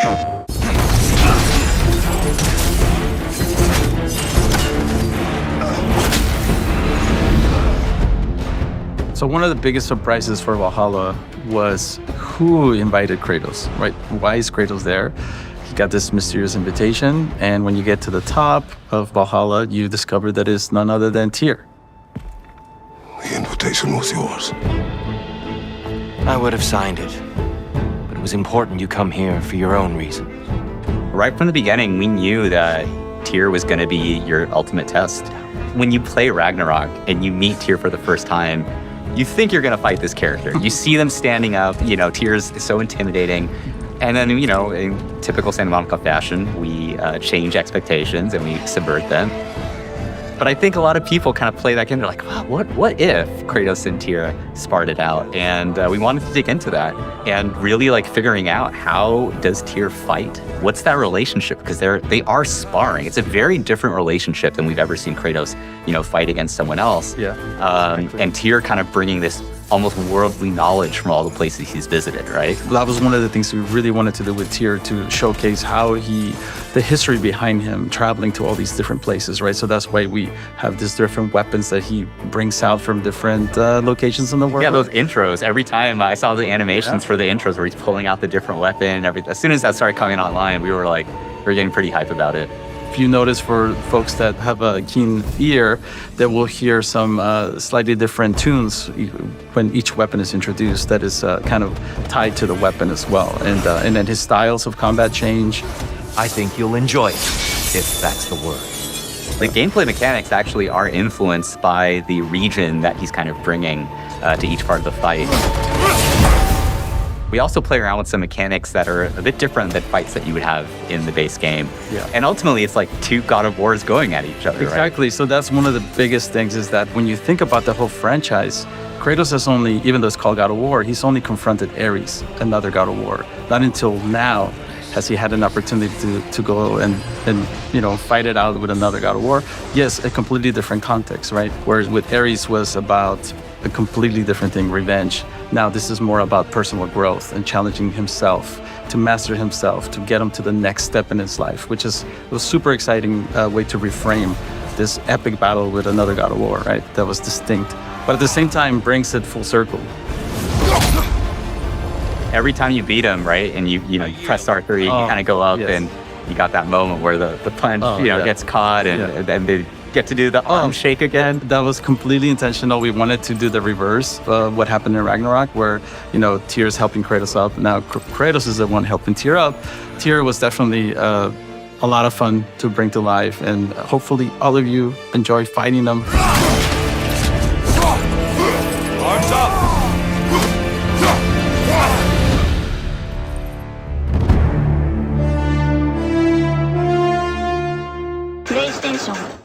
So one of the biggest surprises for Valhalla was who invited Kratos, right? Why is Kratos there? He got this mysterious invitation, and when you get to the top of Valhalla, you discover that it's none other than Tyr. The invitation was yours. I would have signed it, but it was important you come here for your own reasons. Right from the beginning, we knew that Tyr was going to be your ultimate test. When you play Ragnarok and you meet Tyr for the first time, you think you're going to fight this character. You see them standing up, Tyr's so intimidating. And then, in typical Santa Monica fashion, we change expectations and we subvert them. But I think a lot of people kind of play that game. They're like, wow, what if Kratos and Tyr sparred it out? And we wanted to dig into that and really figuring out, how does Tyr fight? What's that relationship? Because they are sparring. It's a very different relationship than we've ever seen Kratos, fight against someone else. Yeah. Exactly. And Tyr kind of bringing this almost worldly knowledge from all the places he's visited, right? That was one of the things we really wanted to do with Tyr, to showcase how the history behind him traveling to all these different places, right? So that's why we have these different weapons that he brings out from different locations in the world. Yeah, those intros. Every time I saw the animations for the intros where he's pulling out the different weapon and everything. As soon as that started coming online, we were getting pretty hype about it. If you notice, for folks that have a keen ear, that will hear some slightly different tunes when each weapon is introduced that is kind of tied to the weapon as well. And then his styles of combat change. I think you'll enjoy it, if that's the word. The gameplay mechanics actually are influenced by the region that he's kind of bringing to each part of the fight. We also play around with some mechanics that are a bit different than fights that you would have in the base game. Yeah. And ultimately, it's like two God of Wars going at each other, Exactly. right? So that's one of the biggest things, is that when you think about the whole franchise, Kratos has only, even though it's called God of War, he's only confronted Ares, another God of War. Not until now has he had an opportunity to go and fight it out with another God of War. Yes, a completely different context, right? Whereas with Ares was about a completely different thing, revenge. Now this is more about personal growth and challenging himself to master himself, to get him to the next step in his life, which is a super exciting way to reframe this epic battle with another God of War, right? That was distinct, but at the same time brings it full circle. Every time you beat him, right, and you press R3, you kind of go up, yes. And you got that moment where the punch gets caught, and then they get to do the arm shake again. That was completely intentional. We wanted to do the reverse of what happened in Ragnarok, where Tyr's helping Kratos up. Now Kratos is the one helping Tyr up. Tyr was definitely a lot of fun to bring to life, and hopefully all of you enjoy fighting them. Arms up! PlayStation